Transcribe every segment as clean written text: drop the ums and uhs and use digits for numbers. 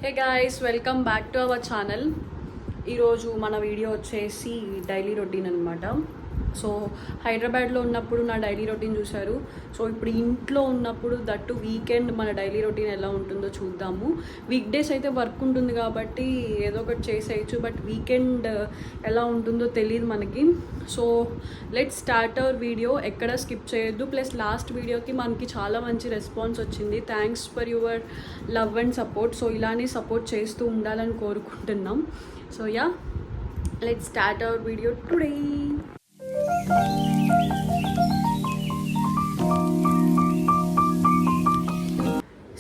Hey guys, welcome back to our channel. ఈరోజు మన video వచ్చేసి డైలీ రొటీన్ అనమాట. సో హైదరాబాద్లో ఉన్నప్పుడు నా డైలీ రొటీన్ చూశారు. సో ఇప్పుడు ఇంట్లో ఉన్నప్పుడు దట్టు వీకెండ్ మన డైలీ రొటీన్ ఎలా ఉంటుందో చూద్దాము. వీక్ డేస్ అయితే వర్క్ ఉంటుంది కాబట్టి ఏదో ఒకటి చేసేయచ్చు, బట్ వీకెండ్ ఎలా ఉంటుందో తెలియదు మనకి. So let's start our video. ఎక్కడ స్కిప్ చేయొద్దు. ప్లస్ లాస్ట్ వీడియోకి మనకి చాలా మంచి రెస్పాన్స్ వచ్చింది. Thanks for your love and support. So ఇలానే సపోర్ట్ చేస్తూ ఉండాలని కోరుకుంటున్నాం. So yeah, let's start our video today.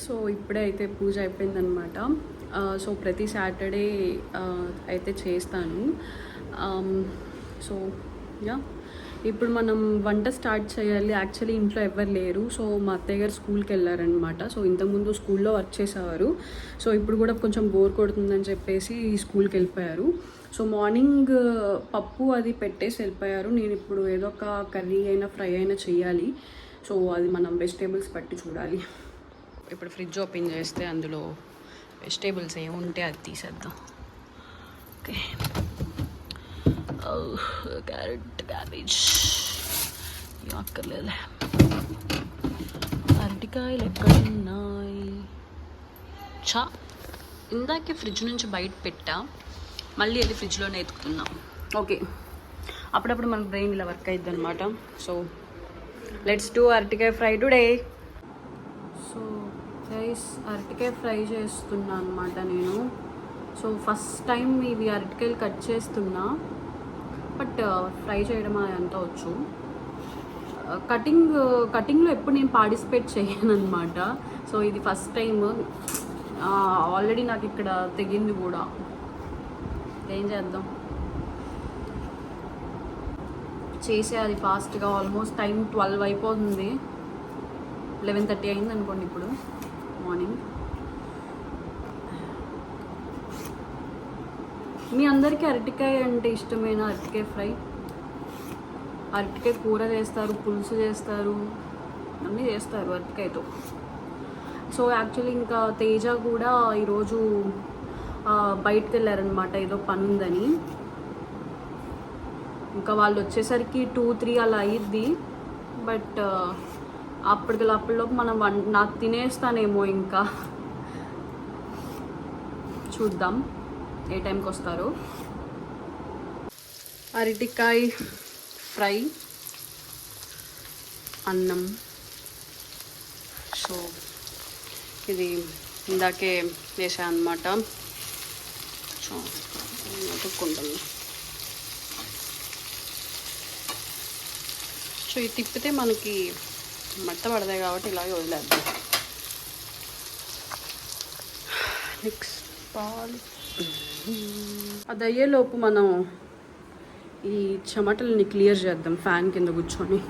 So ఇప్పుడే అయితే పూజ అయిపోయిందనమాట. సో ప్రతి సాటర్డే అయితే చేస్తాను. సో యా, ఇప్పుడు మనం వంట స్టార్ట్ చేయాలి. యాక్చువల్లీ ఇంట్లో ఎవరు లేరు. సో మా అత్తయ్య గారు స్కూల్కి వెళ్ళారనమాట. సో ఇంతకుముందు స్కూల్లో వర్క్ చేసేవారు. సో ఇప్పుడు కూడా కొంచెం బోర్ కొడుతుందని చెప్పేసి స్కూల్కి వెళ్ళిపోయారు. సో మార్నింగ్ పప్పు అది పెట్టేసి వెళ్ళిపోయారు. నేను ఇప్పుడు ఏదో ఒక కర్రీ అయినా ఫ్రై అయినా చేయాలి. సో అది మనం వెజిటేబుల్స్ పట్టి చూడాలి. ఇప్పుడు ఫ్రిడ్జ్ ఓపెన్ చేస్తే అందులో వెజిటేబుల్స్ ఏముంటే అది తీసేద్దాం. ఓకే, క్యారెట్, క్యాబేజ్ అక్కర్లేదు. అరటికాయలు ఎక్కడున్నాయి? ఇందాకే ఫ్రిడ్జ్ నుంచి బయట పెట్టా, మళ్ళీ అది ఫ్రిడ్జ్లోనే ఎత్తుకుతున్నాం. ఓకే, అప్పుడప్పుడు మన బ్రెయిన్ ఇలా వర్క్ అవుతుంది అనమాట. సో లెట్స్ డూ అరటికాయ ఫ్రై టుడే. సో గైస్, అరటికాయ ఫ్రై చేస్తున్నా అనమాట నేను. సో ఫస్ట్ టైం ఇవి అరటికాయలు కట్ చేస్తున్నా, బట్ ఫ్రై చేయడం అంతా వచ్చు. కటింగ్లో ఎప్పుడు నేను పార్టిసిపేట్ చేయను అనమాట. సో ఇది ఫస్ట్ టైం. ఆల్రెడీ నాకు ఇక్కడ తెగింది కూడా. ఏం చేద్దాం, చేసేయాలి ఫాస్ట్గా. ఆల్మోస్ట్ టైం 12 అయిపోతుంది. 11:30 అయింది అనుకోండి ఇప్పుడు మార్నింగ్. మీ అందరికీ అరటికాయ అంటే ఇష్టమైన అరటికాయ ఫ్రై? అరటికాయ కూర చేస్తారు, పులుసు చేస్తారు, అన్నీ చేస్తారు అరటికాయతో. సో యాక్చువల్లీ ఇంకా తేజ కూడా ఈరోజు బయటకు వెళ్ళారనమాట, ఏదో పని ఉందని. ఇంకా వాళ్ళు వచ్చేసరికి 2-3 అలా అయ్యిద్ది. బట్ అప్పటిలోపు మనం నాకు తినేస్తానేమో. ఇంకా చూద్దాం ఏ టైంకి వస్తారో. అరటికాయ ఫ్రై, అన్నం. సో ఇది ఇందాకే వేసాను అనమాట. సో అతుక్కుంటుంది. సో ఇది తిప్పితే మనకి మట్ట పడతాయి కాబట్టి ఇలాగే వదిలేద్దాం. నెక్స్ట్ పాలు. అది అయ్యేలోపు మనం ఈ చెమటల్ని క్లియర్ చేద్దాం ఫ్యాన్ కింద కూర్చొని.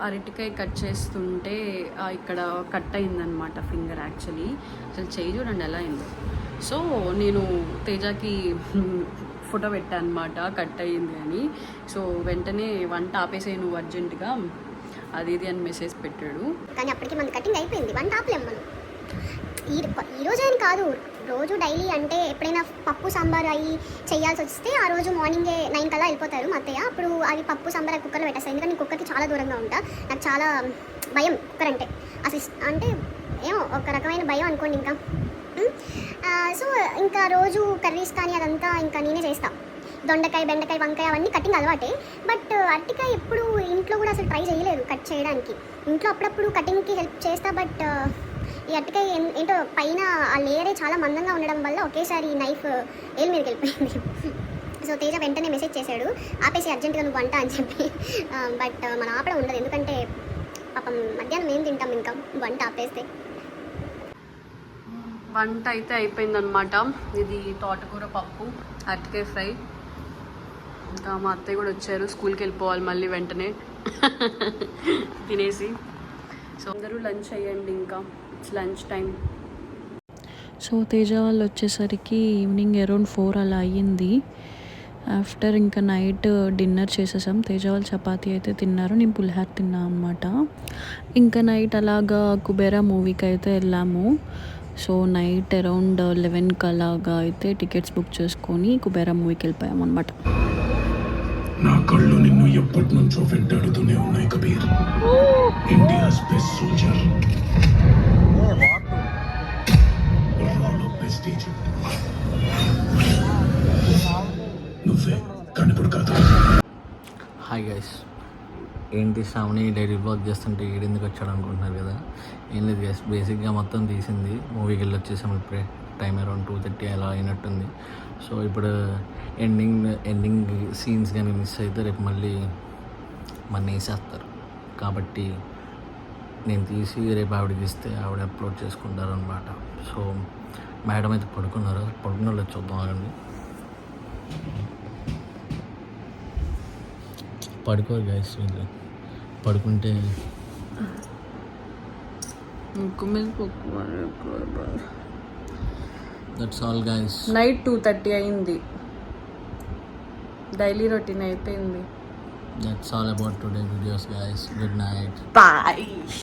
అరటికాయ కట్ చేస్తుంటే ఇక్కడ కట్ అయిందనమాట ఫింగర్. యాక్చువల్లీ అసలు చేయి చూడండి ఎలా అయిందో. సో నేను తేజకి ఫోటో పెట్టాను అనమాట కట్ అయ్యింది అని. సో వెంటనే వంట ఆపేసే నువ్వు అర్జెంటుగా అది ఇది అని మెసేజ్ పెట్టాడు. కానీ అప్పటికి మన కటింగ్ అయిపోయింది, వంట ఆపలేం మనం. ఈరోజు అని కాదు, రోజు డైలీ అంటే ఎప్పుడైనా పప్పు సాంబార్ అయ్యి చేయాల్సి వస్తే ఆ రోజు మార్నింగే 9 కల్లా వెళ్ళిపోతారు మా అత్తయ్య. అప్పుడు అది పప్పు సాంబార్ అది కుక్కర్లో పెట్టేస్తాను. ఎందుకంటే నేను కుక్కర్కి చాలా దూరంగా ఉంటా. నాకు చాలా భయం కుక్కర్ అంటే. అసలు అంటే ఏమో ఒక రకమైన భయం అనుకోండి ఇంకా. సో ఇంకా రోజు కర్రీస్ కానీ అదంతా ఇంకా నేనే చేస్తాను. దొండకాయ, బెండకాయ, వంకాయ అవన్నీ కటింగ్ అలవాటే. బట్ అరటికాయ ఎప్పుడు ఇంట్లో కూడా అసలు ట్రై చేయలేదు కట్ చేయడానికి. ఇంట్లో అప్పుడప్పుడు కటింగ్కి హెల్ప్ చేస్తా. బట్ ఈ అరటికాయ ఏంటో పైన ఆ లేయరే చాలా మందంగా ఉండడం వల్ల ఒకేసారి నైఫ్ ఏల్ మీదకి వెళ్ళిపోయింది. సో తేజ వెంటనే మెసేజ్ చేశాడు, ఆపేసి అర్జెంటుగా నువ్వు వంట అని చెప్పి. బట్ మన ఆపడం ఉండదు, ఎందుకంటే పాపం మధ్యాహ్నం ఏం తింటాం ఇంకా వంట ఆపేస్తే. వంట అయితే అయిపోయిందనమాట. ఇది తోటకూర పప్పు, అరటికాయ ఫ్రై. ఇంకా మా అత్తయ్య కూడా వచ్చారు, స్కూల్కి వెళ్ళిపోవాలి మళ్ళీ వెంటనే తినేసి. సో అందరూ లంచ్ అయ్యండి, ఇంకా it's lunch time. So Teja వాళ్ళు వచ్చేసరికి ఈవినింగ్ అరౌండ్ 4 అలా అయ్యింది. ఆఫ్టర్ ఇంకా నైట్ డిన్నర్ చేసేసాం. తేజ వాళ్ళు చపాతీ అయితే తిన్నారు, నేను పులిహార తిన్నా అనమాట. ఇంకా నైట్ అలాగా కుబేరా మూవీకి అయితే వెళ్ళాము. సో నైట్ అరౌండ్ 11కి అలాగా అయితే టికెట్స్ బుక్ చేసుకొని కుబేరా మూవీకి వెళ్ళిపోయాం అనమాట. నా కళ్ళు నిన్ను ఎప్పటి నుంచో వెంటాడుతూనే ఉన్నాయి కబీర్. ఇండియాస్ బెస్ట్ సోల్జర్, రాల్ ఆఫ్ బెస్ట్ ఏజెంట్ నువ్వే, కానీ ఇప్పుడు కాదు. హాయ్ గైస్, ఏంటి శ్రావణి డైలీ బ్లాగ్ చేస్తుంటే ఈడెందుకు వచ్చాడు అనుకుంటున్నారు కదా. ఏం లేదు గైస్, బేసిక్గా మొత్తం తీసింది మూవీకి వెళ్ళి వచ్చేసాము. ఇప్పుడే టైం అరౌండ్ 2:30 అలా అయినట్టుంది. సో ఇప్పుడు ఎండింగ్ సీన్స్ కానీ మిస్ అయితే రేపు మళ్ళీ మన వేసేస్తారు. కాబట్టి నేను తీసి రేపు ఆవిడకి ఇస్తే ఆవిడ అప్లోడ్ చేసుకుంటారు అనమాట. సో మేడం అయితే పడుకున్నారు, పడుకున్న వాళ్ళు చూద్దాం ఆగండి. పడుకోరు గైస్, వీళ్ళు పడుకుంటే దట్స్ ఆల్ గైస్. నైట్ 2:30 అయింది, డైలీ రొటీన్ అయిపోయింది. That's all about today's videos guys. Good night. Bye.